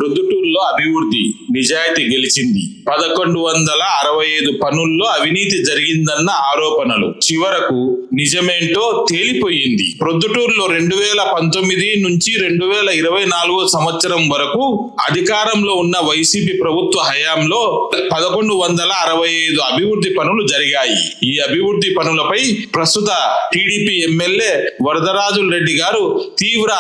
ప్రొద్దుటూరులో అభివృద్ధి నిజాయితీ గెలిచింది. 1165 పనుల్లో అవినీతి జరిగిందన్న ఆరోపణలు చివరకు నిజమేంటో తేలిపోయింది. ప్రొద్దుటూరులో 2019 నుంచి 2024 సంవత్సరం వరకు అధికారంలో ఉన్న వైసీపీ ప్రభుత్వ హయాంలో 1165 అభివృద్ధి పనులు జరిగాయి. ఈ అభివృద్ధి పనులపై ప్రస్తుత టీడీపీ ఎమ్మెల్యే వరదరాజుల రెడ్డి గారు తీవ్ర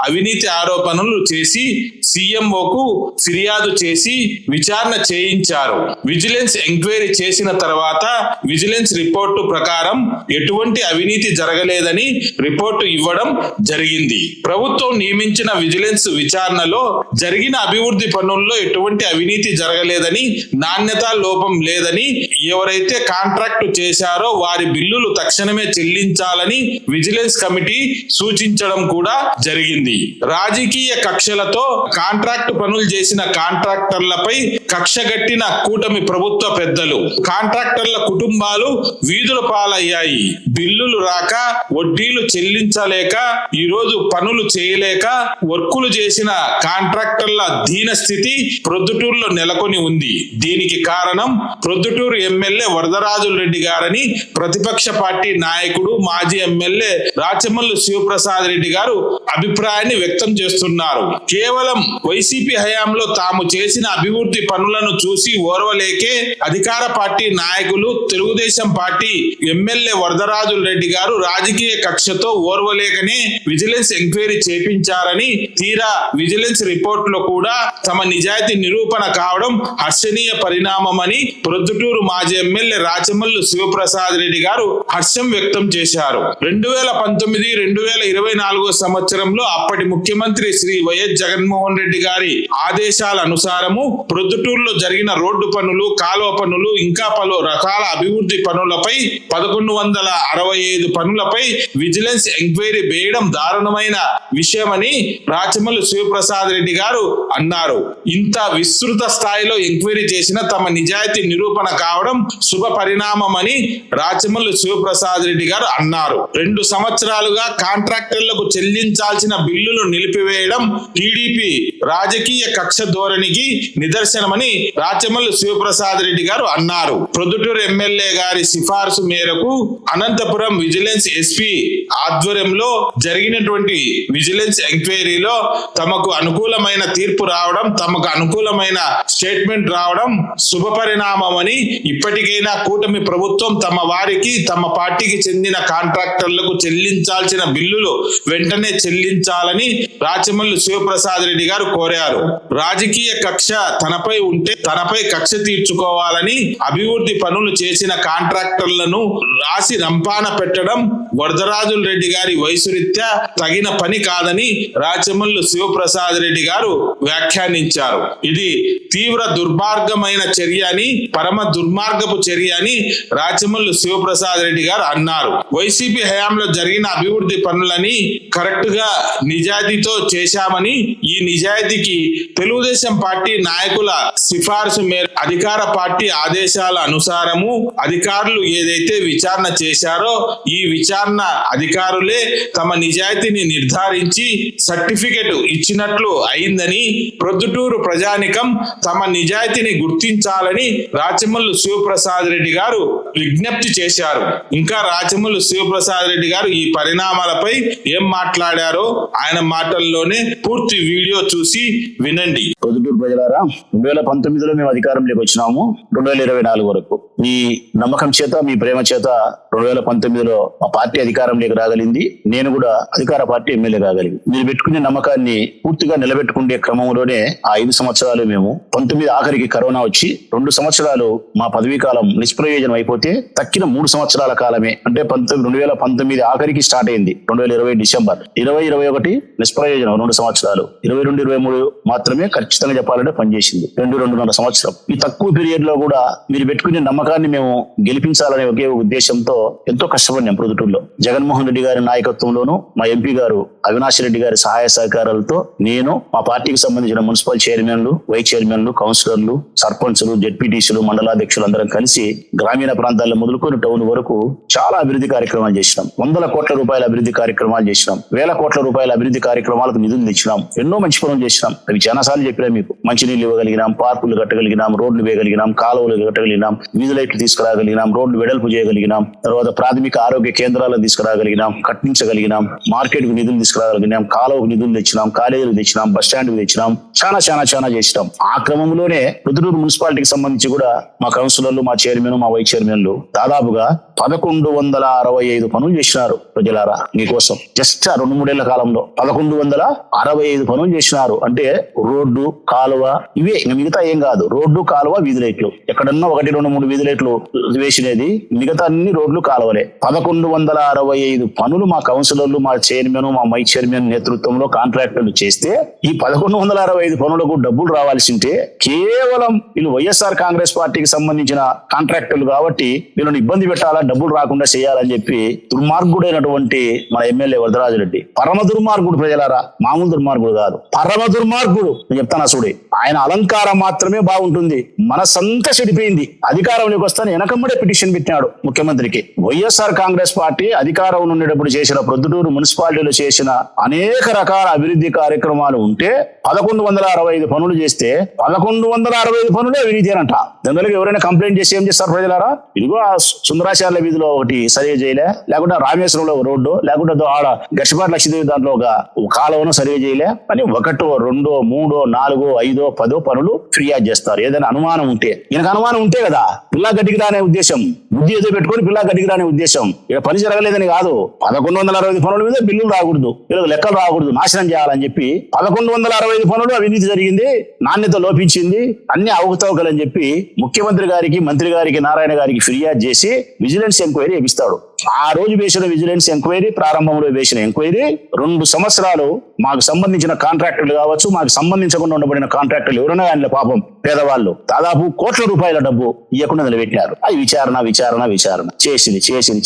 అవినీతి ఆరోపణలు చేసి సీఎంఓకు ఫిర్యాదు చేసి విచారణ చేయించారు. విజిలెన్స్ ఎంక్వైరీ చేసిన తర్వాత విజిలెన్స్ రిపోర్టు ప్రకారం ఎటువంటి అవినీతి జరగలేదని రిపోర్టు ఇవ్వడం జరిగింది. ప్రభుత్వం నియమించిన విజిలెన్స్ విచారణలో జరిగిన అభివృద్ధి పనుల్లో ఎటువంటి అవినీతి జరగలేదని, నాణ్యత లోపం లేదని, ఎవరైతే కాంట్రాక్టు చేశారో వారి బిల్లులు తక్షణమే చెల్లించాలని విజిలెన్స్ కమిటీ సూచించడం కూడా జరిగింది. రాజకీయ కక్షలతో కాంట్రాక్టు పనులు చేసిన కాంట్రాక్టర్లపై కక్షగట్టిన కూటమి ప్రభుత్వ పెద్దలు, కాంట్రాక్టర్ల కుటుంబాలు వీధుల పాలయ్యాయి. బిల్లులు రాక, వడ్డీలు చెల్లించలేక, ఈ రోజు పనులు చేయలేక వర్కులు చేసిన కాంట్రాక్టర్ల దీన స్థితి ప్రొద్దుటూరులో నెలకొని ఉంది. దీనికి కారణం ప్రొద్దుటూరు ఎమ్మెల్యే వరదరాజుల రెడ్డి గారని ప్రతిపక్ష పార్టీ నాయకుడు మాజీ ఎమ్మెల్యే రాచమల్లు శివప్రసాద్ రెడ్డి గారు అభిప్రాయాన్ని వ్యక్తం చేస్తున్నారు. కేవలం వైసీపీ హయాంలో తాము చేసిన అభివృద్ధి పనులను చూసి ఓర్వలేకే అధికార పార్టీ నాయకులు, తెలుగుదేశం పార్టీ ఎమ్మెల్యే వరదరాజుల రెడ్డి గారు రాజకీయ కక్షతో ఓర్వలేకనే విజిలెన్స్ ఎంక్వైరీ చేపించారని, తీరా విజిలెన్స్ రిపోర్టులో కూడా తమ నిజాయితీ నిరూపణ కావడం హర్షణీయ పరిణామమని ప్రొద్దుటూరు మాజీ ఎమ్మెల్యే రాచమల్లు శివప్రసాద్ రెడ్డి గారు హర్షం వ్యక్తం చేశారు. 2019-2024 సంవత్సరంలో అప్పటి ముఖ్యమంత్రి శ్రీ వైఎస్ జగన్మోహన్ రెడ్డి గారి ఆదేశాల అనుసారము ప్రొద్దుటూరులో జరిగిన రోడ్డు పనులు, కాలువ పనులు, ఇంకా పలు రకాల అభివృద్ధి పనులపై 1165 పనులపై విజిలెన్స్ ఎంక్వైరీ వేయడం దారుణమైన విషయమని రాచమల్లు శివప్రసాద్ రెడ్డి గారు అన్నారు. ఇంత విస్తృత స్థాయిలో ఎంక్వైరీ చేసిన తమ నిజాయితీ నిరూపణ కావడం శుభ పరిణామమని రాచమల్లు శివప్రసాద్ రెడ్డి గారు అన్నారు. 2 సంవత్సరాలుగా కాంట్రాక్టర్లకు చెల్లించాల్సిన బిల్లులు నిలిపివేయడం టీడీపీ రాజకీయ కక్ష ధోరణికి నిదర్శనమని రాచమల్లు శివప్రసాద్ రెడ్డి గారు అన్నారు. ప్రొద్దుటూరు ఎమ్మెల్యే గారి సిఫార్సు మేరకు అనంతపురం విజిలెన్స్ ఎస్పీ ఆధ్వర్యంలో జరిగినటువంటి విజిలెన్స్ ఎంక్వైరీలో తమకు అనుకూలమైన తీర్పు రావడం, తమకు అనుకూలమైన స్టేట్మెంట్ రావడం శుభ పరిణామమని, ఇప్పటికైనా కూటమి ప్రభుత్వం తమ వారికి, తమ పార్టీకి చెందిన కాంట్రాక్టర్లకు చెల్లించాల్సిన బిల్లులు వెంటనే చెల్లించాలని రాచమల్లు శివప్రసాద్ రెడ్డి గారు కోరారు. రాజకీయ కక్ష తనపై ఉంటే తనపై కక్ష తీర్చుకోవాలని, అభివృద్ధి పనులు చేసిన కాంట్రాక్టర్లను రాసి రంపాన పెట్టడం వరదరాజుల రెడ్డి గారి వయసు రీత్యా తగిన పని కాదని రాచమల్లు శివప్రసాద్ రెడ్డి గారు వ్యాఖ్యానించారు. ఇది తీవ్ర దుర్మార్గమైన చర్య అని, పరమ దుర్మార్గపు చర్య అని రాచమల్లు శివప్రసాద్ రెడ్డి గారు అన్నారు. వైసీపీ హయాంలో జరిగిన అభివృద్ధి పనులని కరెక్ట్ గా నిజాయితీతో చేశామని, ఈ నిజాయితీకి తెలుగుదేశం పార్టీ నాయకుల సిఫార్సు మేరకు అధికార పార్టీ ఆదేశాల అనుసారము అధికారులు ఏదైతే విచారణ చేశారో ఈ విచారణ అధికారులే తమ నిజాయితీని నిర్ధారించి సర్టిఫికెట్ ఇచ్చినట్లు అయిందని, ప్రొద్దుటూరు ప్రజానికం తమ నిజాయితీని గుర్తించాలని రాచమల్లు శివప్రసాద్ రెడ్డి గారు విజ్ఞప్తి చేశారు. ఇంకా రాచమల్లు శివప్రసాద్ రెడ్డి గారు ఈ పరిణామాలపై ఏం మాట్లాడారో ఆయన మాటల్లోనే పూర్తి వీడియో చూసి వినండి. ప్రొద్దుటూరు ప్రజలారా, 2019లో మేము అధికారంలోకి వచ్చినాము. 2024 వరకు మీ నమ్మకం చేత, మీ ప్రేమ చేత 2019లో మా పార్టీ అధికారంలోకి రాగలిగింది. నేను కూడా అధికార పార్టీ ఎమ్మెల్యే రాగలిగింది. మీరు పెట్టుకునే నమ్మకాన్ని పూర్తిగా నిలబెట్టుకునే క్రమంలోనే ఆ 5 సంవత్సరాలు మేము 19 ఆఖరికి కరోనా వచ్చి 2 సంవత్సరాలు మా పదవీ కాలం నిష్ప్రయోజనం అయిపోతే తక్కిన 3 సంవత్సరాల కాలమే, అంటే 2019 ఆఖరికి స్టార్ట్ అయింది. 2020 డిసెంబర్, 2021 నిష్ప్రయోజనం 2 సంవత్సరాలు, 22-23 మాత్రమే ఖచ్చితంగా చెప్పాలంటే పనిచేసింది. 2-2.5 సంవత్సరం. ఈ తక్కువ పీరియడ్ లో కూడా మీరు పెట్టుకునే నమ్మకాన్ని మేము గెలిపించాలనే ఒకే ఉద్దేశంతో ఎంతో కష్టపడినాం. ప్రొద్దుటూరులో జగన్మోహన్ రెడ్డి గారి నాయకత్వంలోను, మా ఎంపీ గారు అవినాష్ రెడ్డి గారి సహాయ సహకారాలతో నేను, మా పార్టీకి సంబంధించిన మున్సిపల్ చైర్మన్లు, వైస్ చైర్మన్లు, కౌన్సిలర్లు, సర్పంచ్లు, జెడ్పీటీసీలు, మండలాధ్యక్షులు అందరం కలిసి గ్రామీణ ప్రాంతాల్లో మొదలుకొని టౌన్ వరకు చాలా అభివృద్ధి కార్యక్రమాలు చేసినాం. 100 కోట్ల రూపాయల అభివృద్ధి కార్యక్రమాలు చేసినాం. 1000 కోట్ల రూపాయల అభివృద్ధి కార్యక్రమాలకు నిధులు తెచ్చినాం. ఎన్నో మంచి పనులు చేసినాం. అవి చాలా సార్లు చెప్పినా మీకు. మంచినీళ్ళు ఇవ్వగలిగినాం, పార్కులు కట్టగలిగినాం, రోడ్లు వేయగలిగినాం, కాలువలు కట్టగలిగినాం, వీధి లైట్లు తీసుకురాగలిగినాం, రోడ్లు వెడల్పు చేయగలిగినాం, తర్వాత ప్రాథమిక ఆరోగ్య కేంద్రాలను తీసుకురాగలిగినాం, కట్టించగలిగినాం, మార్కెట్ కు నిధులు తీసుకురాగలిగినాం, కాలువకు నిధులు తెచ్చినాం, కాలేజీలు తెచ్చినాం, బస్ స్టాండ్ తెచ్చినాం. చాలా చేసినాం. ఆ క్రమంలోనే ప్రొద్దుటూరు మున్సిపాలిటీకి సంబంధించి కూడా మా కౌన్సిలర్లు, మా చైర్మన్, మా వైస్ చైర్మన్లు దాదాపుగా 1165 పనులు చేసినారు. ప్రజలారా మీకోసం జస్ట్ 2-3 ఏళ్ల కాలంలో 1165 పనులు చేసినారు. అంటే రోడ్డు, కాలువ, ఇవే, మిగతా ఏం కాదు. రోడ్డు, కాలువ, వీధి లైట్లు. ఎక్కడన్నా 1, 2, 3 వీధి లైట్లు వేసినది, మిగతా అన్ని రోడ్లు, కాలువలే. 1165 పనులు మా కౌన్సిలర్లు, మా చైర్మన్, మా వైస్ చైర్మన్ నేతృత్వంలో కాంట్రాక్టర్లు చేస్తే ఈ 1165 పనులకు డబ్బులు రావాల్సింటే కేవలం వీళ్ళు వైఎస్ఆర్ కాంగ్రెస్ పార్టీకి సంబంధించిన కాంట్రాక్టర్లు కాబట్టి వీళ్ళని ఇబ్బంది పెట్టాలా, డబ్బులు రాకుండా చేయాలని చెప్పి దుర్మార్గుడైనటువంటి మన ఎమ్మెల్యే వరదరాజరెడ్డి, పరమ దుర్మార్గుడు. ప్రజలారా, మామూలు దుర్మార్గుడు కాదు, పరమ దుర్మార్గుడు. నేను చెప్తాను చూడే, ఆయన అలంకారం మాత్రమే బాగుంటుంది, మనసంతా చెడిపోయింది. అధికారంలోకి వస్తాను వెనకమ్మడే పిటిషన్ పెట్టినాడు ముఖ్యమంత్రికి. వైఎస్ఆర్ కాంగ్రెస్ పార్టీ అధికారం ఉండేటప్పుడు చేసిన ప్రొద్దుటూరు మున్సిపాలిటీలో చేసిన అనేక రకాల అభివృద్ధి కార్యక్రమాలు ఉంటే 1165 పనులు చేస్తే 1165 పనులు అవినీతినంట. దానివల్ల ఎవరైనా కంప్లైంట్ చేసి ఏం చేస్తారు ప్రజలారా? ఇదిగో ఆ సుందరాచార్ల వీధిలో ఒకటి సరిగా చేయలే, లేకుంటే రామేశ్వరంలో ఒక రోడ్డు, లేకుంటే ఆడ గచ్చిపాటి లక్ష్మీదేవి దాంట్లో ఒక కాలువను సరిగా చేయలే అని 1, 2, 3, 4, 5, 10 పనులు ఫిర్యాదు చేస్తారు. ఏదైనా అనుమానం ఉంటే, ఈయనకు అనుమానం ఉంటే కదా పిల్లా గడ్డికి రానే ఉద్దేశం, బుద్ధి ఏదో పెట్టుకొని పిల్లా గడ్డికి రానే ఉద్దేశం. ఇక పని జరగలేదని కాదు, 1165 పనుల మీద బిల్లులు రాకూడదు, వీళ్ళకి లెక్కలు రాకూడదు, నాశనం చేయాలని చెప్పి 1165 పనులు అవినీతి జరిగింది, నాణ్యత లోపించింది, అన్ని అవకతవకలని చెప్పి ముఖ్యమంత్రి గారికి, మంత్రి గారికి, నారాయణ గారికి ఫిర్యాదు చేసి విజిలెన్స్ ఎంక్వైరీ వేపిస్తాడు. ఆ రోజు వేసిన విజిలెన్స్ ఎంక్వైరీ, ప్రారంభంలో వేసిన ఎంక్వైరీ 2 సంవత్సరాలు మాకు సంబంధించిన కాంట్రాక్టర్లు కావచ్చు, మాకు సంబంధించకుండా ఉండబడిన కాంట్రాక్టర్లు ఎవరైనా ఆయన పాపం పేదవాళ్ళు దాదాపు కోట్ల రూపాయల డబ్బు ఇవ్వకుండా నిలబెట్టారు. అది విచారణ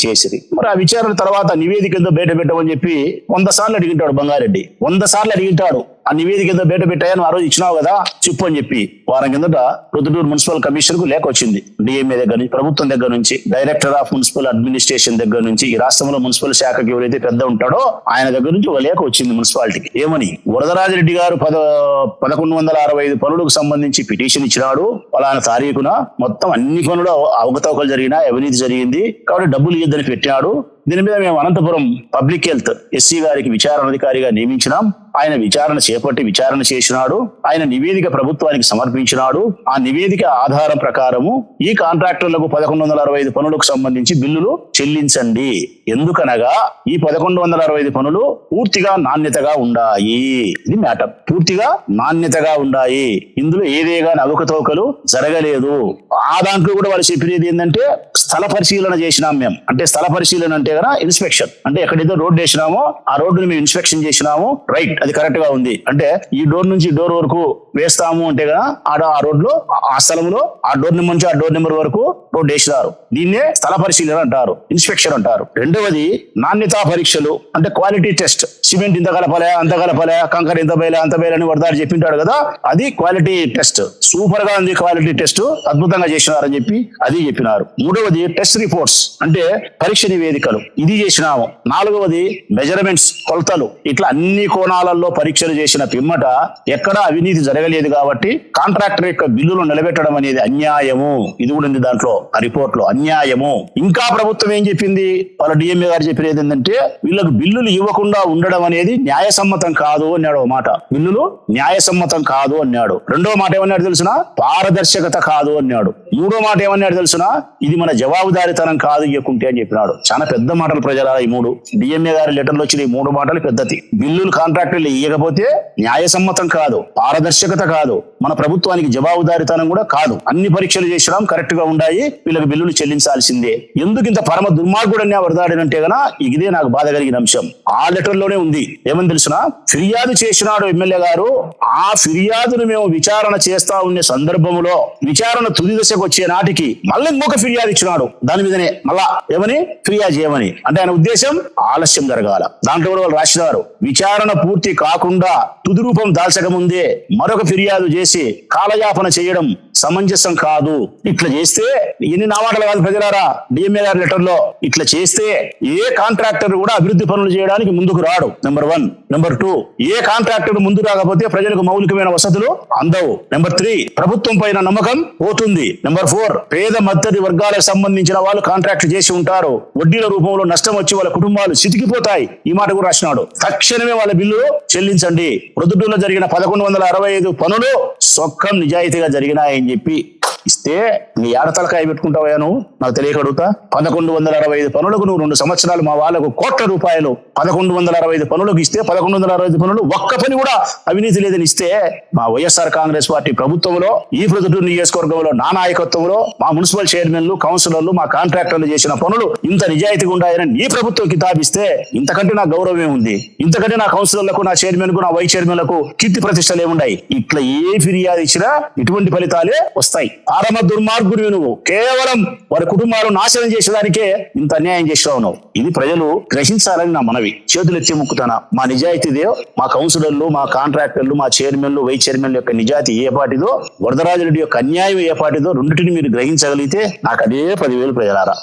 చేసింది. మరి ఆ విచారణ తర్వాత నివేదిక ఏదో బయట పెట్టమని చెప్పి 100 సార్లు అడిగింటాడు బంగారెడ్డి. 100 సార్లు అడిగింటాడు. ఆ నివేదిక ఏదో బయట పెట్టాయని ఆ రోజు ఇచ్చినావు కదా చెప్పు అని చెప్పి వారం కిందట ప్రొద్దుటూరు మున్సిపల్ కమిషనర్ కు లేఖ వచ్చింది. డిఎంఏ దగ్గర నుంచి, ప్రభుత్వం దగ్గర నుంచి, డైరెక్టర్ ఆఫ్ మున్సిపల్ అడ్మినిస్ట్రేషన్ దగ్గర నుంచి, ఈ రాష్ట్రంలో మున్సిపల్ శాఖకి ఎవరైతే పెద్ద ఉంటాడో ఆయన దగ్గర నుంచి ఒక లేఖ వచ్చింది మున్సిపాలిటీకి. ఏమని? వరదరాజిరెడ్డి గారు 1165 పనులకు సంబంధించి పిటిషన్ ఇచ్చినాడు, పలానా తారీఖున మొత్తం అన్ని పనులు అవకతవకలు జరిగినా, అవినీతి జరిగింది కాబట్టి డబ్బులు ఇవ్వద్దని పెట్టాడు. దీని మీద మేము అనంతపురం పబ్లిక్ హెల్త్ ఎస్సీ గారికి విచారణాధికారిగా నియమించినాం. ఆయన విచారణ చేపట్టి విచారణ చేసినాడు. ఆయన నివేదిక ప్రభుత్వానికి సమర్పించినాడు. ఆ నివేదిక ఆధారం ప్రకారము ఈ కాంట్రాక్టర్లకు 1165 పనులకు సంబంధించి బిల్లులు చెల్లించండి. ఎందుకనగా ఈ 1165 పనులు పూర్తిగా నాణ్యతగా ఉండాయి. ఇది మ్యాటర్. పూర్తిగా నాణ్యతగా ఉండాయి. ఇందులో ఏదేగా అవకతవకలు జరగలేదు. ఆ దాంట్లో కూడా వాళ్ళు చెప్పినది ఏంటంటే స్థల పరిశీలన చేసినాం మేము. అంటే స్థల పరిశీలన అంటే కదా ఇన్స్పెక్షన్. అంటే ఎక్కడైతే రోడ్డు వేసినామో ఆ రోడ్డుని మేము ఇన్స్పెక్షన్ చేసినాము, రైట్, అది కరెక్ట్ గా ఉంది. అంటే ఈ డోర్ నుంచి డోర్ వరకు వేస్తాము అంటే కదా ఆ రోడ్లో, ఆ స్థలంలో ఆ డోర్ నెంబర్ నుంచి ఆ డోర్ నెంబర్ వరకు రోడ్డు వేసినారు. దీన్నే స్థల పరిశీలన అంటారు, ఇన్స్పెక్షన్ అంటారు. రెండవది నాణ్యతా పరీక్షలు, అంటే క్వాలిటీ టెస్ట్. సిమెంట్ ఇంత కలపలే, అంత కలపలే, కంకర ఇంత బయలే, అంత బయలే అని వరదాడు చెప్పింటాడు కదా, అది క్వాలిటీ టెస్ట్. సూపర్ గా ఉంది క్వాలిటీ టెస్ట్, అద్భుతంగా చేసినారని చెప్పి అది చెప్పినారు. మూడవది టెస్ట్ రిపోర్ట్స్, అంటే పరీక్ష నివేదికలు, ఇది చేసినాము. నాలుగవది మెజర్మెంట్స్, కొలతలు. ఇట్లా అన్ని కోణాలలో పరీక్షలు చేసిన పిమ్మట ఎక్కడా అవినీతి జరగలేదు కాబట్టి కాంట్రాక్టర్ యొక్క బిల్లులు నిలబెట్టడం అనేది అన్యాయము. ఇది కూడా ఉంది దాంట్లో, ఆ రిపోర్ట్ లో, అన్యాయము. ఇంకా ప్రభుత్వం ఏం చెప్పింది, వాళ్ళ డిఎంఏ గారు చెప్పినది ఏంటంటే వీళ్ళకి బిల్లులు ఇవ్వకుండా ఉండడం అనేది న్యాయసమ్మతం కాదు అన్నాడు ఒక మాట. బిల్లులు న్యాయసమ్మతం కాదు అన్నాడు. రెండో మాట ఏమన్నాడు తెలుసునా, పారదర్శకత కాదు అన్నాడు. మూడో మాట ఏమన్నాడు తెలుసునా, ఇది మన జవాబుదారితనం కాదు ఇవ్వకుంటే అని చెప్పినాడు. చాలా పెద్ద మాటలు ప్రజల. ఈ మూడు డిఎంఏ గారి లెటర్లు వచ్చిన ఈ 3 మాటలు పెద్దది. బిల్లులు కాంట్రాక్టర్లు ఇవ్వకపోతే న్యాయసమ్మతం కాదు, పారదర్శకత కాదు, మన ప్రభుత్వానికి జవాబుదారితనం కూడా కాదు. అన్ని పరీక్షలు చేసినాం, కరెక్ట్ గా ఉన్నాయి, వీళ్ళకి బిల్లులు చెల్లించాల్సిందే. ఎందుకు ఇంత పరమ దుర్మార్గుడని వరదాడినంటే గనా ఇదే నాకు బాధ కలిగిన అంశం. ఆ లెటర్ లోనే ఉంది. ఏమని తెలుసునా, ఫిర్యాదు చేసినాడు ఎమ్మెల్యే గారు. ఆ ఫిర్యాదును మేము విచారణ చేస్తా ఉండే సందర్భంలో విచారణ తుది దశకు వచ్చే నాటికి మళ్ళీ ఇంకొక ఫిర్యాదు ఇచ్చినాడు. దాని మీదనే మళ్ళా ఏమని ఫిర్యాదు చేయమని. అని. అంటే ఆయన ఉద్దేశం ఆలస్యం జరగాల. దాంట్లో కూడా వాళ్ళు రాసినారు, విచారణ పూర్తి కాకుండా తుది రూపం దాల్చక ముందే మరొక ఫిర్యాదు చేసి కాలయాపన చేయడం సమంజసం కాదు. ఇట్లా చేస్తే, ఎన్ని నామాటలు కాదు ప్రజలారా, డిఎంఏ గారి లెటర్ లో ఇట్లా చేస్తే ఏ కాంట్రాక్టర్ కూడా అభివృద్ధి పనులు చేయడానికి ముందుకు రాడు. నెంబర్ 1. నెంబర్ 2, ఏ కాంట్రాక్టర్ ముందు రాకపోతే ప్రజలకు మౌలికమైన వసతులు అందవు. నెంబర్ 3, ప్రభుత్వం పైన నమ్మకం పోతుంది. నెంబర్ 4, పేద మధ్యది వర్గాలకు సంబంధించిన వాళ్ళు కాంట్రాక్ట్ చేసి ఉంటారు, వడ్డీల రూపంలో నష్టం వచ్చి వాళ్ళ కుటుంబాలు చితికిపోతాయి. ఈ మాట కూడా రాసినాడు. తక్షణమే వాళ్ళ బిల్లు చెల్లించండి. ప్రొద్దుటూరులో జరిగిన 1165 పనులు సొక్కం నిజాయితీగా జరిగినాయని చెప్పి ఇస్తే నీ ఏడతలకాయ పెట్టుకుంటావా నువ్వు? నాకు తెలియక అడుగుతా. 1165 పనులకు నువ్వు 2 సంవత్సరాలు మా వాళ్ళకు కోట్ల రూపాయలు 1165 పనులకు ఇస్తే, 1165 పనులు ఒక్క పని కూడా అవినీతి లేదని ఇస్తే, మా వైఎస్ఆర్ కాంగ్రెస్ పార్టీ ప్రభుత్వంలో ఈ ప్రొద్దుటూరు నియోజకవర్గంలో నా నాయకత్వంలో మా మున్సిపల్ చైర్మన్లు, కౌన్సిలర్లు, మా కాంట్రాక్టర్లు చేసిన పనులు ఇంత నిజాయితీగా ఉండాయని నీ ప్రభుత్వం కితాబిస్తే ఇంతకంటే నా గౌరవమే ఉంది? ఇంతకంటే నా కౌన్సిలర్లకు, నా చైర్మన్ కు, నా వైస్ చైర్మన్లకు కీర్తి ప్రతిష్టలు ఏముండాయి? ఇట్లా ఏ ఫిర్యాదు ఇచ్చినా ఇటువంటి ఫలితాలే వస్తాయి. పరమ దుర్మార్గుడివి నువ్వు. కేవలం వారి కుటుంబాలు నాశనం చేసేదానికే ఇంత అన్యాయం చేసావు నువ్వు. ఇది ప్రజలు గ్రహించాలని నా మనవి. చేతులు ఎత్తి ముక్కుతానా, మా నిజాయితీదే, మా కౌన్సిలర్లు, మా కాంట్రాక్టర్లు, మా చైర్మన్లు, వైస్ చైర్మన్ల యొక్క నిజాయితీ ఏ పాటిదో, వరదరాజరెడ్డి యొక్క అన్యాయం ఏ పాటిదో, రెండింటిని మీరు గ్రహించగలిగితే నాకు అదే 10,000 ప్రజలారా.